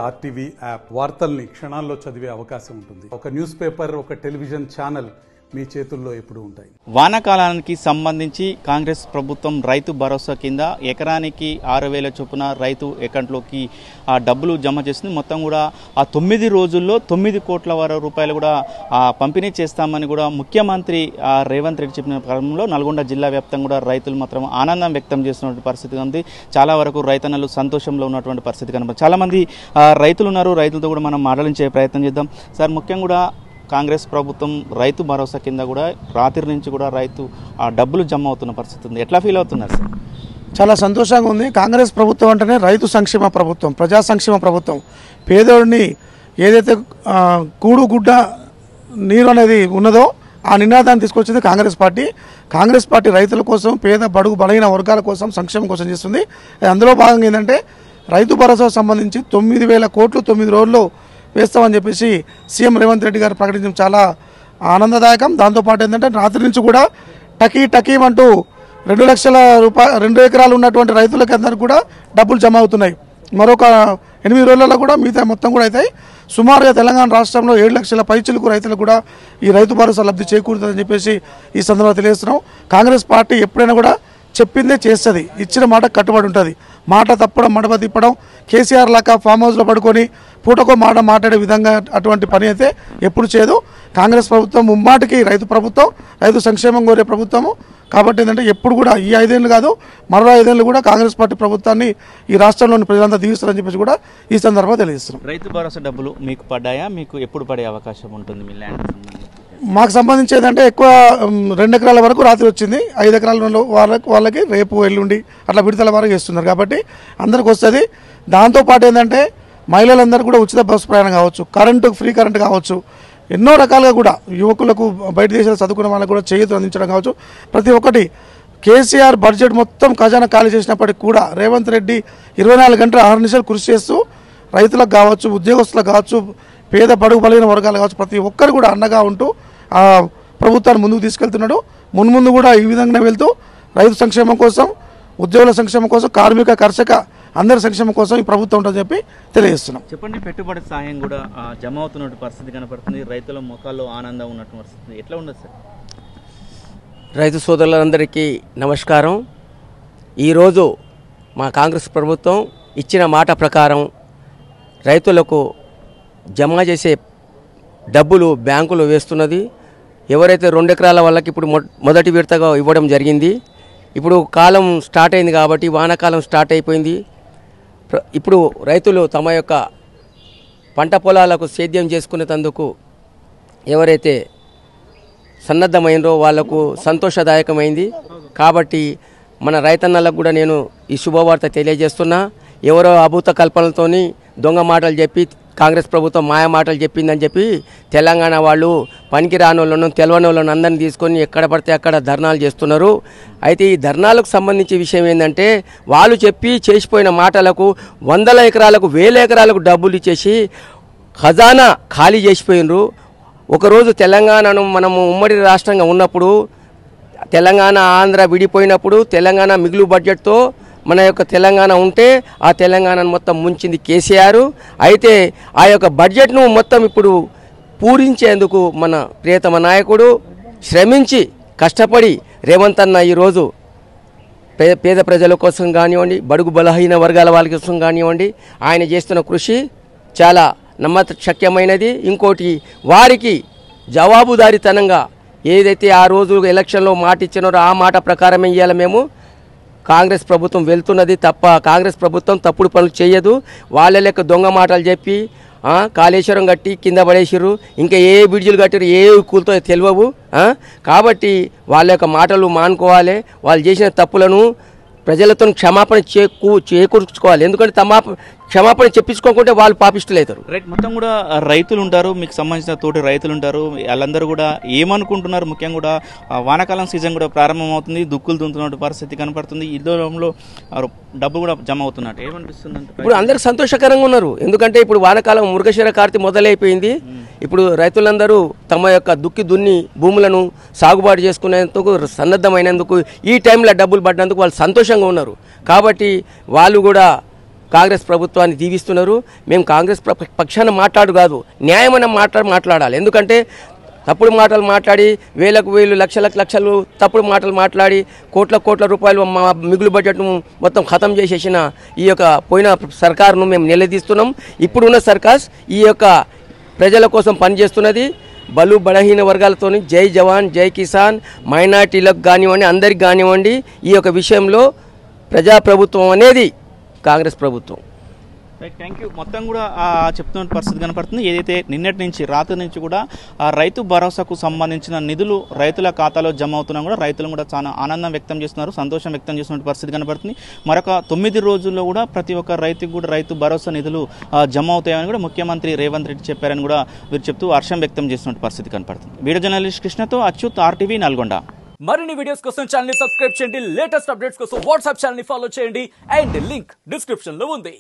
RTV app వార్తల్ని క్షణాల్లో చదివే అవకాశం ఉంటుంది. ఒక న్యూస్ పేపర్, ఒక టెలివిజన్ ఛానల్ మీ చేతుల్లో ఎప్పుడు ఉంటాయి. వానాకాలానికి సంబంధించి కాంగ్రెస్ ప్రభుత్వం రైతు భరోసా కింద ఎకరానికి 6,000 చొప్పున రైతు అకౌంట్లోకి ఆ డబ్బులు జమ చేస్తుంది. మొత్తం కూడా ఆ 9 రోజుల్లో 9 కోట్ల రూపాయలు కూడా పంపిణీ చేస్తామని కూడా ముఖ్యమంత్రి రేవంత్ రెడ్డి చెప్పిన క్రమంలో నల్గొండ జిల్లా వ్యాప్తంగా కూడా రైతులు మాత్రం ఆనందం వ్యక్తం చేస్తున్నటువంటి పరిస్థితి ఉంది. చాలా వరకు రైతన్నలు సంతోషంలో ఉన్నటువంటి పరిస్థితి కనబడుతుంది. చాలామంది రైతులు ఉన్నారు. రైతులతో కూడా మనం మాట్లాడించే ప్రయత్నం చేద్దాం. సార్, ముఖ్యంగా కూడా కాంగ్రెస్ ప్రభుత్వం రైతు భరోసా కింద కూడా రాత్రి నుంచి కూడా రైతు ఆ డబ్బులు జమ అవుతున్న పరిస్థితి ఉంది. ఎట్లా ఫీల్ అవుతున్నారు సార్? చాలా సంతోషంగా ఉంది. కాంగ్రెస్ ప్రభుత్వం అంటేనే రైతు సంక్షేమ ప్రభుత్వం, ప్రజా సంక్షేమ ప్రభుత్వం. పేదోడిని ఏదైతే కూడు గుడ్డ నీరు అనేది ఉన్నదో ఆ నినాదాన్ని తీసుకొచ్చింది కాంగ్రెస్ పార్టీ. కాంగ్రెస్ పార్టీ రైతుల కోసం, పేద బడుగు బలహీన వర్గాల కోసం, సంక్షేమం కోసం చేస్తుంది. అందులో భాగంగా ఏంటంటే రైతు భరోసాకు సంబంధించి 9,000 కోట్లు 9 రోజుల్లో వేస్తామని చెప్పేసి సీఎం రేవంత్ రెడ్డి గారు ప్రకటించడం చాలా ఆనందదాయకం. దాంతోపాటు ఏంటంటే రాత్రి నుంచి కూడా టకీమంటూ 2 లక్షల రూపాయలు 2 ఎకరాలు ఉన్నటువంటి రైతులకి అందరికీ కూడా డబ్బులు జమ అవుతున్నాయి. మరొక 8 రోజులలో కూడా మిగతా మొత్తం కూడా అవుతాయి. సుమారుగా తెలంగాణ రాష్ట్రంలో 7 లక్షల పైచిలకు రైతులకు కూడా ఈ రైతు భరోసా లబ్ధి చేకూరుతుందని చెప్పేసి ఈ సందర్భంగా తెలియజేస్తున్నాం. కాంగ్రెస్ పార్టీ ఎప్పుడైనా కూడా చెప్పిందే చేస్తుంది, ఇచ్చిన మాట కట్టుబడి ఉంటుంది. మాట తప్పడం, మడమ తిప్పడం, కేసీఆర్ లాగా ఫామ్ హౌస్లో పడుకొని పూటకో మాట మాట్లాడే విధంగా అటువంటి పని అయితే ఎప్పుడు చేయదు. కాంగ్రెస్ ప్రభుత్వం ముమ్మాటికి రైతు ప్రభుత్వం, రైతు సంక్షేమం కోరే ప్రభుత్వము. కాబట్టి ఏంటంటే ఎప్పుడు కూడా ఈ 5 ఏళ్ళు కాదు, మరో 5 ఏళ్ళు కూడా కాంగ్రెస్ పార్టీ ప్రభుత్వాన్ని ఈ రాష్ట్రంలోని ప్రజలంతా దీవిస్తారని చెప్పేసి కూడా ఈ సందర్భంగా తెలియజేస్తున్నాం. రైతు భరోసా డబ్బులు మీకు పడ్డాయా? మీకు ఎప్పుడు పడే అవకాశం ఉంటుంది? మీ ల్యాండ్ మాకు సంబంధించి ఏంటంటే ఎక్కువ 2 ఎకరాల వరకు రాత్రి వచ్చింది. 5 ఎకరాల వాళ్ళకి రేపు ఎల్లుండి అట్లా విడతల వరకు ఇస్తున్నారు. కాబట్టి అందరికి వస్తుంది. దాంతోపాటు ఏంటంటే మహిళలందరూ కూడా ఉచిత బస్సు ప్రయాణం కావచ్చు, ఫ్రీ కరెంటు కావచ్చు, ఎన్నో రకాలుగా కూడా యువకులకు, బయట దేశాలు చదువుకున్న వాళ్ళకు కూడా చేయూత అందించడం కావచ్చు. ప్రతి ఒక్కటి కేసీఆర్ బడ్జెట్ మొత్తం ఖజానా ఖాళీ చేసినప్పటికీ కూడా రేవంత్ రెడ్డి 24 గంటల 6 నిమిషాలు కృషి చేస్తూ రైతులకు కావచ్చు, ఉద్యోగస్తులకు కావచ్చు, పేద బడుగు బలైన వర్గాలు కావచ్చు, ప్రతి ఒక్కరు కూడా అండగా ఉంటూ ఆ ప్రభుత్వాన్ని ముందుకు తీసుకెళ్తున్నాడు. మున్ముందు కూడా ఈ విధంగా వెళ్తూ రైతు సంక్షేమం కోసం, ఉద్యోగుల సంక్షేమం కోసం, కార్మిక కర్షక అందరి సంక్షేమం కోసం ఈ ప్రభుత్వం ఉంటుందని చెప్పి తెలియజేస్తున్నాం. చెప్పండి, పెట్టుబడి సాయం కూడా జమ అవుతున్నట్టు పరిస్థితి కనపడుతుంది. రైతుల ముఖాల్లో ఆనందం ఉన్నట్టు పరిస్థితి ఎట్లా ఉండదు సార్? రైతు సోదరులందరికీ నమస్కారం. ఈరోజు మా కాంగ్రెస్ ప్రభుత్వం ఇచ్చిన మాట ప్రకారం రైతులకు జమ చేసే డబ్బులు బ్యాంకులో వేస్తున్నది. ఎవరైతే 2 ఎకరాల వాళ్ళకి ఇప్పుడు మొదటి విడతగా ఇవ్వడం జరిగింది. ఇప్పుడు కాలం స్టార్ట్ అయింది కాబట్టి, వానాకాలం స్టార్ట్ అయిపోయింది. ఇప్పుడు రైతులు తమ యొక్క పంట పొలాలకు సేద్యం చేసుకునేందుకు ఎవరైతే సన్నద్ధమైనరో వాళ్లకు సంతోషదాయకమైంది. కాబట్టి మన రైతన్నలకు కూడా నేను ఈ శుభవార్త తెలియజేస్తున్నా. ఎవరో అభూత కల్పనలతోని దొంగ మాటలు చెప్పి కాంగ్రెస్ ప్రభుత్వం మాయ మాటలు చెప్పిందని చెప్పి తెలంగాణ వాళ్ళు పనికి రాని వాళ్ళను, తెలవని వాళ్ళను అందరినీ తీసుకొని ఎక్కడ పడితే అక్కడ ధర్నాలు చేస్తున్నారు. అయితే ఈ ధర్నాలకు సంబంధించి విషయం ఏంటంటే, వాళ్ళు చెప్పి చేసిపోయిన మాటలకు 100 ఎకరాలకు 1000 ఎకరాలకు డబ్బులు ఇచ్చేసి ఖజానా ఖాళీ చేసిపోయినరు. ఒకరోజు తెలంగాణను మనము ఉమ్మడి రాష్ట్రంగా ఉన్నప్పుడు, తెలంగాణ ఆంధ్ర విడిపోయినప్పుడు తెలంగాణ మిగులు బడ్జెట్తో మన యొక్క తెలంగాణ ఉంటే ఆ తెలంగాణను మొత్తం ముంచింది కేసీఆర్. అయితే ఆ యొక్క బడ్జెట్ను మొత్తం ఇప్పుడు పూరించేందుకు మన ప్రియతమ నాయకుడు శ్రమించి కష్టపడి రేవంత్ అన్న ఈరోజు పేద ప్రజల కోసం కానివ్వండి, బడుగు బలహీన వర్గాల వాళ్ళ కోసం కానివ్వండి, ఆయన చేస్తున్న కృషి చాలా నమ్మశక్యమైనది. ఇంకోటి, వారికి జవాబుదారీతనంగా ఏదైతే ఆ రోజు ఎలక్షన్లో మాట ఇచ్చినారో ఆ మాట ప్రకారమే ఇవాళ మేము కాంగ్రెస్ ప్రభుత్వం వెళ్తున్నది తప్ప కాంగ్రెస్ ప్రభుత్వం తప్పుడు పనులు చేయదు. వాళ్ళ లెక్క దొంగ మాటలు చెప్పి కాళేశ్వరం కట్టి కింద పడేసిర్రు, ఇంకా ఏ బ్రిడ్జిలు కట్టిరు ఏ కూలతో తెలియవు. కాబట్టి వాళ్ళ యొక్క మాటలు మానుకోవాలి. వాళ్ళు చేసిన తప్పులను ప్రజలతో క్షమాపణ చేకూర్చుకోవాలి. ఎందుకంటే క్షమాపణ చెప్పించుకోకుంటే వాళ్ళు పాపిస్తులు అవుతారు. రైట్, మొత్తం కూడా రైతులు ఉంటారు, మీకు సంబంధించిన తోటి రైతులు ఉంటారు. వాళ్ళందరూ కూడా ఏమనుకుంటున్నారు? ముఖ్యంగా కూడా వానాకాలం సీజన్ కూడా ప్రారంభమవుతుంది, దుక్కులు దుంతున్న పరిస్థితి కనపడుతుంది. ఈ దూరంలో డబ్బు కూడా జమ అవుతున్నట్టు ఏమనిపిస్తుంది? ఇప్పుడు అందరూ సంతోషకరంగా ఉన్నారు. ఎందుకంటే ఇప్పుడు వానాకాలం మృగశిర కార్తె మొదలైపోయింది. ఇప్పుడు రైతులందరూ తమ యొక్క దున్ని భూములను సాగుబాటు చేసుకునేందుకు సన్నద్ధమైనందుకు ఈ టైంలో డబ్బులు పడ్డందుకు వాళ్ళు సంతోషంగా ఉన్నారు. కాబట్టి వాళ్ళు కూడా కాంగ్రెస్ ప్రభుత్వాన్ని దీవిస్తున్నారు. మేము కాంగ్రెస్ పక్షాన కాదు, న్యాయమైన మాట్లాడాలి. ఎందుకంటే తప్పుడు మాటలు మాట్లాడి వేలకు వేలు లక్షలకు లక్షలు తప్పుడు మాటలు మాట్లాడి కోట్ల రూపాయలు మా మిగులు బడ్జెట్ను మొత్తం ఖతం చేసేసిన ఈ యొక్క పోయిన సర్కారును మేము నిలదీస్తున్నాం. ఇప్పుడున్న సర్కార్ ఈ యొక్క ప్రజల కోసం పనిచేస్తున్నది. బలహీన వర్గాలతో జై జవాన్ జై కిసాన్ మైనార్టీలకు కానివ్వండి, అందరికి కానివ్వండి, ఈ యొక్క విషయంలో ప్రజాప్రభుత్వం అనేది కాంగ్రెస్ ప్రభుత్వం. Thank you. మొత్తం కూడా చెప్తున్న పరిస్థితి కనపడుతుంది. ఏదైతే నిన్నటి నుంచి రాత్రి నుంచి కూడా రైతు భరోసాకు సంబంధించిన నిధులు రైతుల ఖాతాలో జమ అవుతున్నా కూడా రైతులు కూడా చాలా ఆనందం వ్యక్తం చేస్తున్నారు, సంతోషం వ్యక్తం చేస్తున్న పరిస్థితి కనపడుతుంది. మరొక 9 రోజుల్లో కూడా ప్రతి ఒక్క రైతుకు కూడా రైతు భరోసా నిధులు జమ అవుతాయని కూడా ముఖ్యమంత్రి రేవంత్ రెడ్డి చెప్పారని కూడా వీరు చెప్తూ హర్షం వ్యక్తం చేస్తున్న పరిస్థితి కనపడుతుంది. వీడియో జర్నలిస్ట్ కృష్ణతో అచ్యుత్, RTV నల్గొండ. మరిన్ని వీడియోస్ కోసం ఛానల్ ని సబ్స్క్రైబ్ చేయండి, లేటెస్ట్ అప్డేట్స్ కోసం వాట్సాప్ ఛానల్ ని ఫాలో చేయండి అండ్ లింక్ డిస్క్రిప్షన్ లో ఉంది.